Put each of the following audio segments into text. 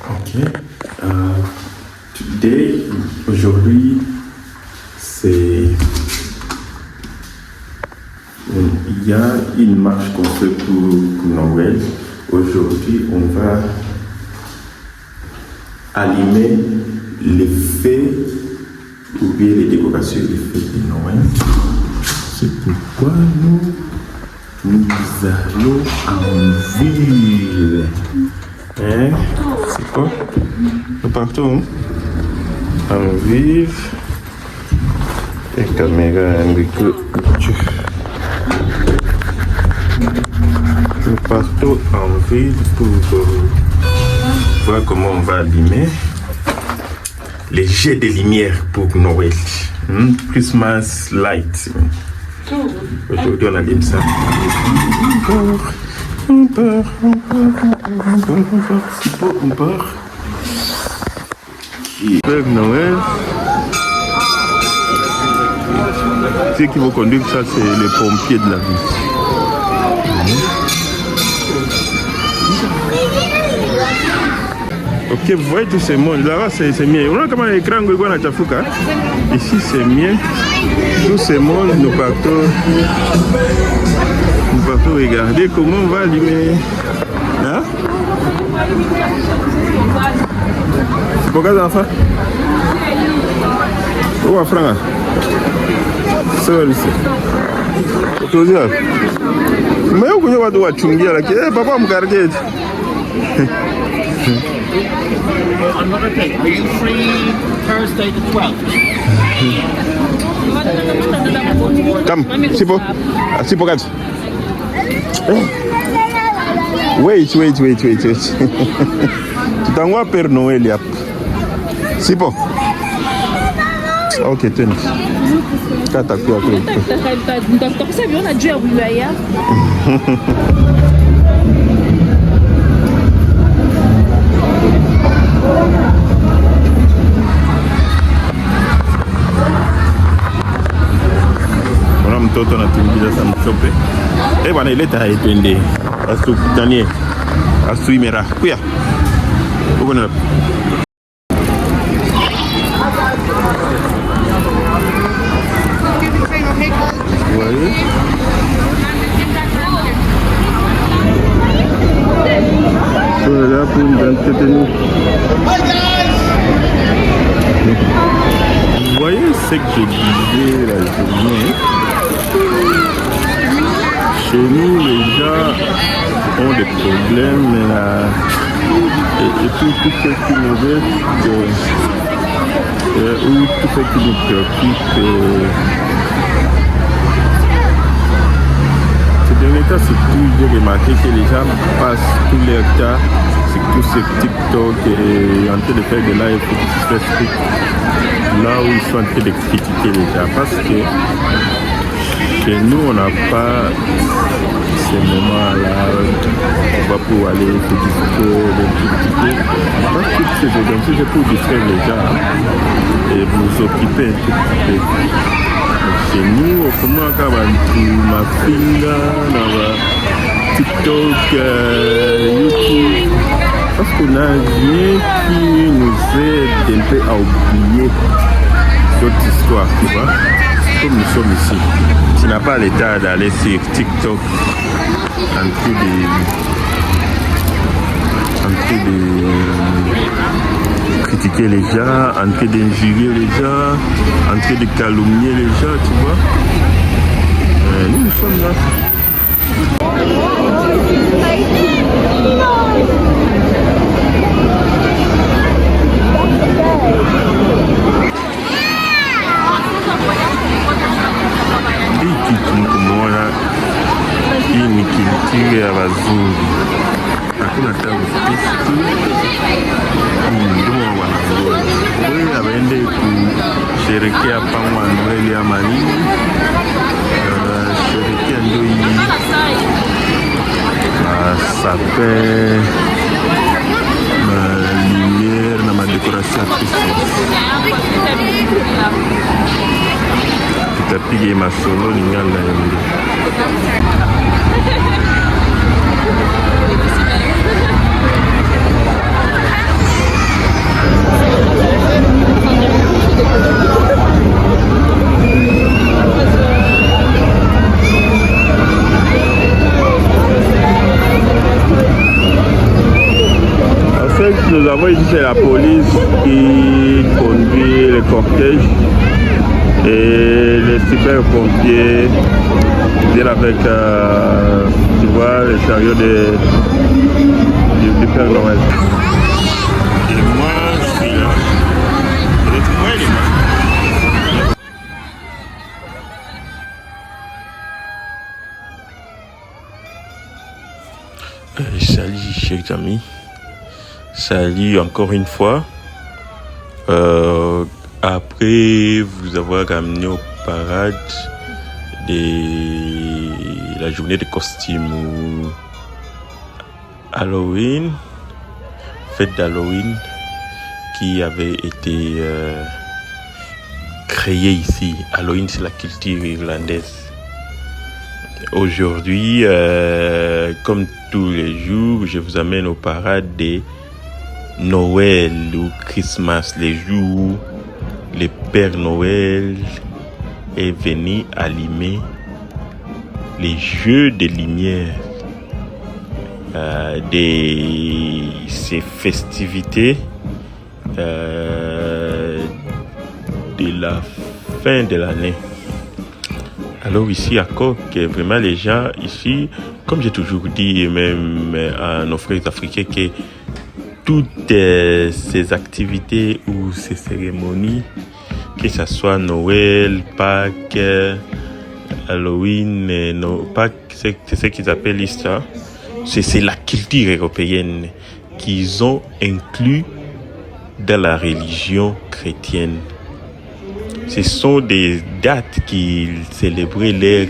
Ok. Aujourd'hui, il y a une marche qu'on fait pour Noël. Aujourd'hui, on va allumer les feux ou bien les décorations des feux de Noël. C'est pourquoi nous allons en ville. Hein? C'est quoi? Partout. En ville. Et caméra un peu. Nous partons en ville pour voir comment on va allumer les jets de lumière pour Noël. Christmas light. Aujourd'hui, on allume ça. On part. Père Noël. Ceux qui vont conduire ça, c'est les pompiers de la ville. Ok, vous voyez tous ces mondes. Là-bas, c'est mien. On a comment l'écran à Chafuka. Ici, c'est mien. Tous ces mondes, nous partons regarder comment on va allumer. Hein? C'est pour quels enfants? Où est Franck? C'est là ici. Mais où est-ce que tu vas là? Papa me garde. Another thing, are you free Thursday the 12th? Come, Sipo. Sipo, guys. Wait. Tu t'envoies Père Noël, yap. Sipo. Ok, tenez. Kata quoi? Docteur, ça vient, on a dû arriver. Mtoto anatumbukiza sana mchope. Bwana ileta haipende. Asukutanie. Asuimera. Kuya. Uko na. Voyez? So là pour nous entretenir. Vous voyez ce que je disais la journée? Chez nous, les gens ont des problèmes et tout ce qui nous reste ou tout ce qui nous préoccupe. Ces derniers temps, surtout, j'ai remarqué que les gens passent tout leur temps sur tous ces TikTok et en train de faire des lives sur Facebook, là où ils sont en train de critiquer les gens. Parce que chez nous, on n'a pas ces moments-là, on va pouvoir aller se discuter, critiquer. Pas toutes ces événements, c'est pour distraire les gens et vous occuper un tout petit peu. Chez nous, on commence à ma finger, TikTok, YouTube, parce qu'on a rien qui nous aide un peu à oublier cette histoire, tu vois. Comme nous sommes ici, tu n'as pas l'état d'aller sur TikTok en train de critiquer les gens, en train d'injurier les gens, en train de calomnier les gens, tu vois. Nous sommes là. Hii ni kilitire ya wazungu, hakuna tabu Kristu, ndio wanazoea. Wewe abaende kusherekea pangwa Noeli ama nini, sherekea ndio hii sapin, lumière na madekorasyon ya Christmas. Tutapiga masolo lingala yonde. Donc nous avons ici c'est la police qui conduit le cortège et les super pompiers viennent avec tu vois le chariot du Père Noël. Et moi je suis là. Salut chers amis, salut encore une fois. Après vous avoir ramené aux parades de la journée de costume ou Halloween, fête d'Halloween qui avait été créée ici. Halloween, c'est la culture irlandaise. Aujourd'hui, comme tous les jours, je vous amène aux parades de Noël ou Christmas, les jours où le Père Noël est venu allumer les jeux de lumière de ces festivités de la fin de l'année. Alors ici à Cork, vraiment les gens ici, comme j'ai toujours dit, et même à nos frères africains, que toutes ces activités ou ces cérémonies, que ce soit Noël, Pâques, Halloween, Pâques, c'est ce qu'ils appellent Easter, c'est la culture européenne qu'ils ont inclus dans la religion chrétienne. Ce sont des dates qu'ils célébraient leur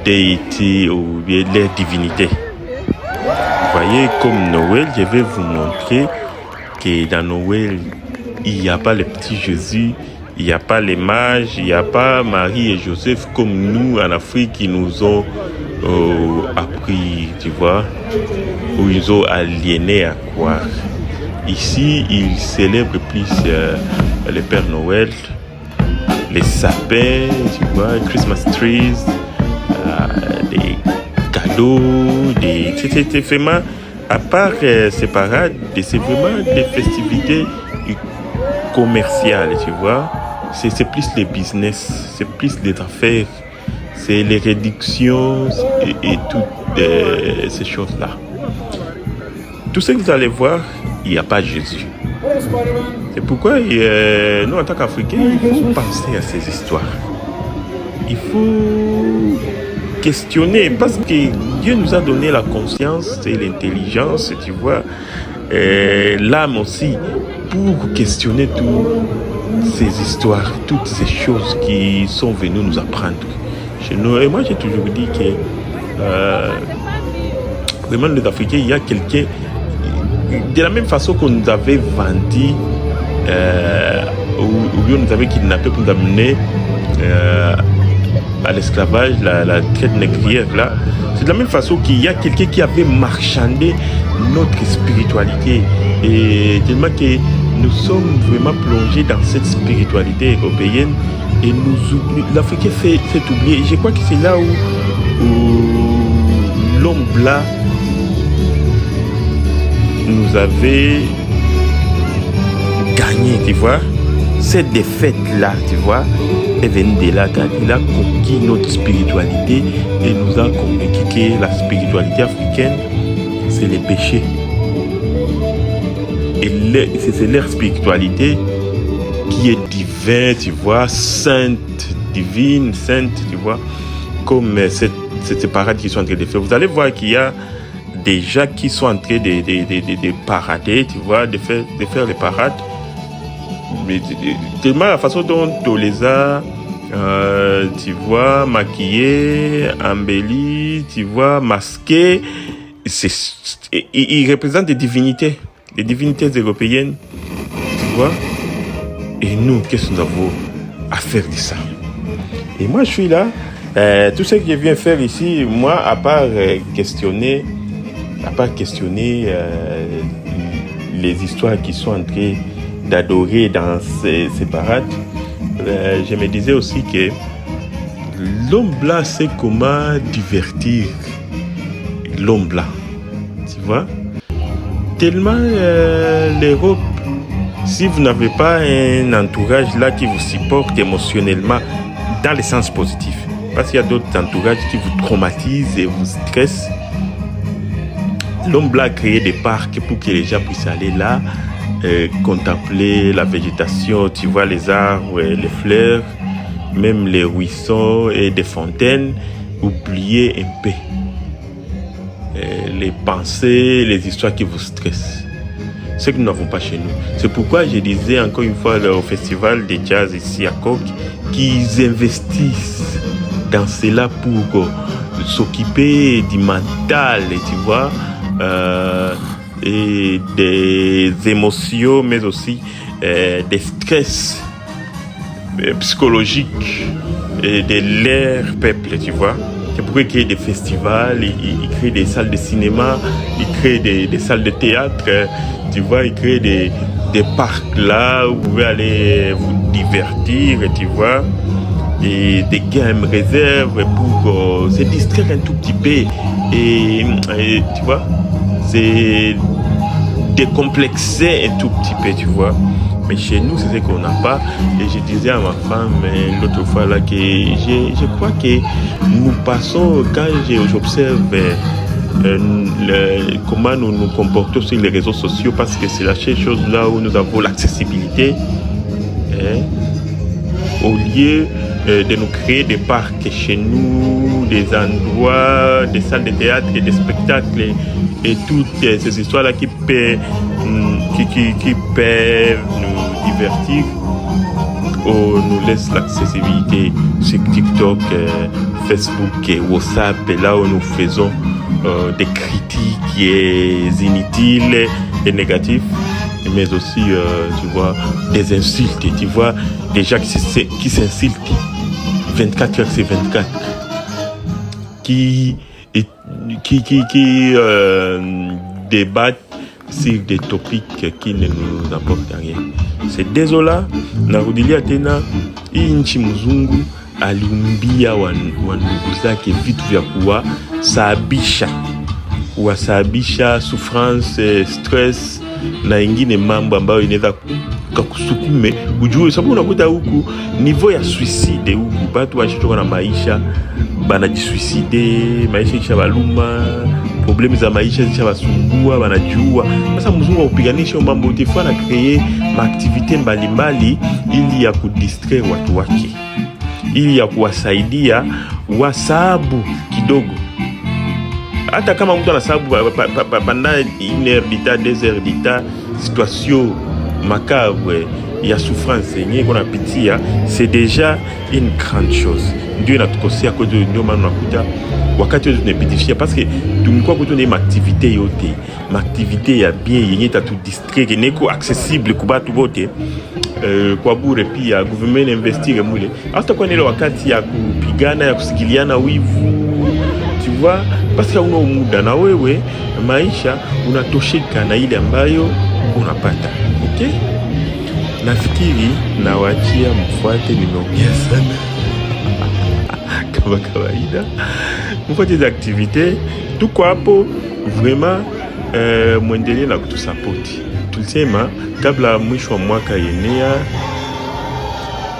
déité ou bien leur divinité. Vous voyez, comme Noël, je vais vous montrer que dans Noël, il n'y a pas le petit Jésus, il n'y a pas les mages, il n'y a pas Marie et Joseph comme nous en Afrique qui nous ont appris, tu vois, où ils ont aliéné à croire. Ici, ils célèbrent plus le Père Noël, les sapins, tu vois, Christmas trees, des cadeaux, c'est vraiment, à part ces parades, c'est vraiment des festivités commerciales, tu vois. C'est plus les business, c'est plus les affaires, c'est les réductions et toutes ces choses-là. Tout ce que vous allez voir, il n'y a pas Jésus. C'est pourquoi nous, en tant qu'Africains, il faut penser à ces histoires. Il faut questionner, parce que Dieu nous a donné la conscience et l'intelligence, tu vois, l'âme aussi, pour questionner toutes ces histoires, toutes ces choses qui sont venues nous apprendre chez nous. Et moi, j'ai toujours dit que vraiment, les Africains, il y a quelqu'un, de la même façon qu'on nous avait vendu, ou bien nous avait kidnappé pour nous amener à l'esclavage, la traite négrière là. C'est de la même façon qu'il y a quelqu'un qui avait marchandé notre spiritualité. Et tellement que nous sommes vraiment plongés dans cette spiritualité européenne et l'Africain fait oublier. Et je crois que c'est là où l'homme blanc nous avait gagné, tu vois. Cette défaite-là, tu vois, est venue de là, car il a conquis notre spiritualité et nous a convaincu que la spiritualité africaine, c'est les péchés. Et c'est leur spiritualité qui est divine, tu vois, sainte, divine, sainte, tu vois, comme ces parades qui sont en train de faire. Vous allez voir qu'il y a des gens qui sont en train de parader, tu vois, de faire les parades. Mais tellement la façon dont on les a, tu vois, maquillés, embellis, tu vois, masqués, ils représentent des divinités européennes, tu vois. Et nous, qu'est-ce que nous avons à faire de ça? Et moi, je suis là. Tout ce que je viens faire ici, moi, à part questionner les histoires qui sont en train d'adorer dans ces parades, je me disais aussi que l'homme blanc sait comment divertir l'homme blanc, tu vois. tellement l'Europe, si vous n'avez pas un entourage là qui vous supporte émotionnellement dans le sens positif, parce qu'il y a d'autres entourages qui vous traumatisent et vous stressent. L'homme a créé des parcs pour que les gens puissent aller là, contempler la végétation, tu vois les arbres, les fleurs, même les ruisseaux et des fontaines, oublier un peu les pensées, les histoires qui vous stressent. Ce que nous n'avons pas chez nous. C'est pourquoi je disais encore une fois au festival de jazz ici à Coq qu'ils investissent dans cela pour s'occuper du mental, tu vois, et des émotions, mais aussi des stress psychologiques et de leur peuple, tu vois. C'est pourquoi ils créent des festivals, ils créent des salles de cinéma, ils créent des salles de théâtre, tu vois, ils créent des parcs là où vous pouvez aller vous divertir, tu vois, et des games réserves pour se distraire un tout petit peu et tu vois, c'est décomplexer un tout petit peu, tu vois. Mais chez nous, c'est ce qu'on n'a pas. Et je disais à ma femme l'autre fois là que je crois que nous passons, quand j'observe comment nous nous comportons sur les réseaux sociaux, parce que c'est la seule chose là où nous avons l'accessibilité, au lieu de nous créer des parcs chez nous, des endroits, des salles de théâtre et des spectacles et toutes ces histoires-là qui peuvent nous divertir, on nous laisse l'accessibilité sur TikTok, Facebook et WhatsApp, et là où nous faisons des critiques inutiles et négatives, mais aussi, tu vois, des insultes, tu vois, des gens qui s'insultent 24 heures sur 24, qui débattent sur des topics qui ne nous apportent rien. C'est désolant. Narudilia tena hii nchi mzungu aliumbia wandugu zake vitu vya kuwasababisha souffrance, stress na ingine mambo ambayo inaweza kukusukume ujue, sababu unakuta huku niveau ya suicide huku watu washichoka na maisha banajisuicide, maisha kisha baluma, problemi za maisha kisha basumbua, banajua. Sasa mzungu upiganisha mambo utefa na kreye maaktivite mbalimbali ili ya kudistraire watu wake, ili ya kuwasaidia wasabu kidogo. Hata kama mtu anasabu pendant 1 heure d'ita, 2 heures d'ita, situation macabre ya souffrance yenye kuna pitia, c'est déjà une grande chose. Ndio inatukosea kwa ndio maana unakuta wakati wote tunapitifia, parce que tumekuwa kwa tuna activité yote, activité ya bien yenye tatu distraire neko accessible kwa watu wote, kwa bure. Pia government investir mule hata kwa nile wakati ya kupigana, ya kusikiliana wivu, tu vois, parce que una muda na wewe maisha unatosheka na ile ambayo unapata. Okay, nafikiri nawachia mfuate, nimeongea sana kama kawaida, mfuate za activite tuko hapo vraiment, muendelee na kutusapoti. Tulisema kabla mwisho wa mwaka yenea,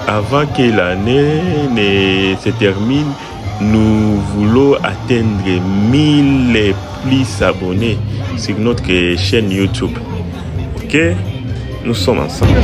avant que l'année ne se termine, nous voulons atteindre 1000 plus abonnés sur notre chaîne YouTube. Ok, nous sommes ensemble.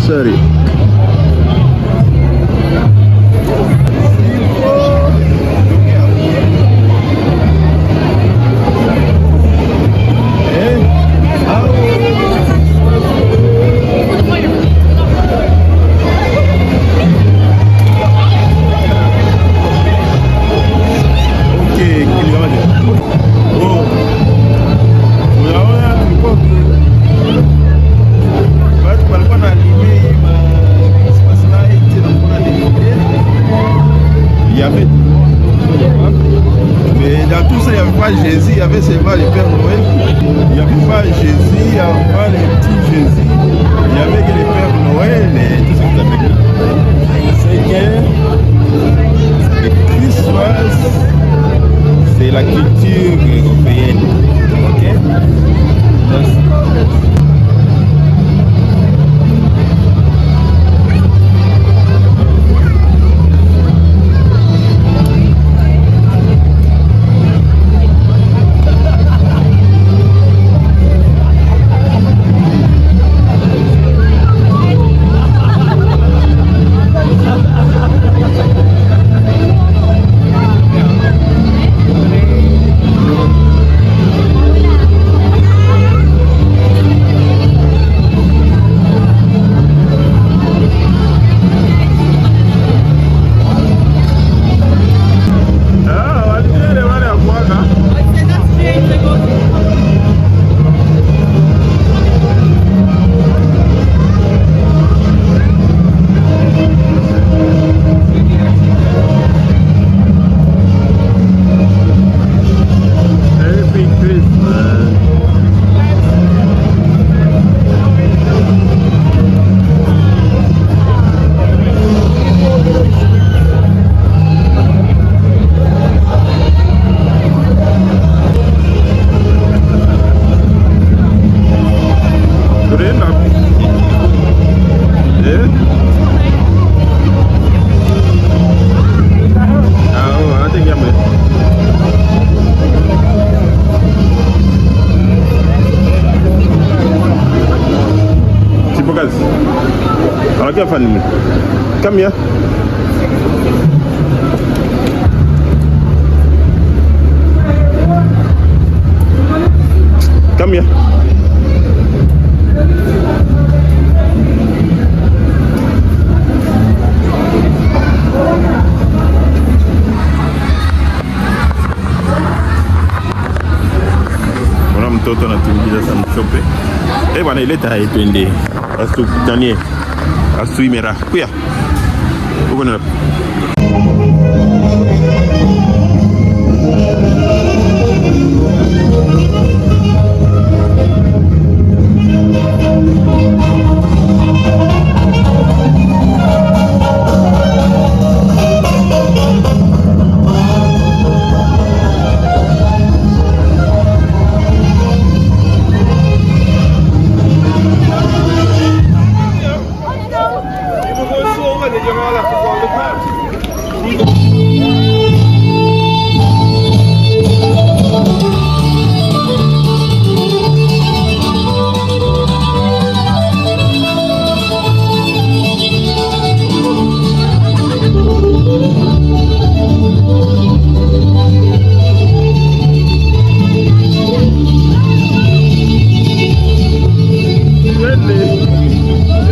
Sorry. Mais dans tout ça, il n'y avait pas Jésus, il y avait seulement le Père Noël. Il n'y avait pas Jésus, il n'y avait pas les petits Jésus. Il n'y avait que le Père Noël et tout ça que vous avez dit. C'est que le Christmas, c'est la culture européenne. Ok? Come here. Come here. Mwana mtoto anatumbukiza sana mchope. Bwana ileta haitwende. Asukutanie. Asuimera. Kuya. Uko na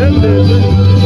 LDG.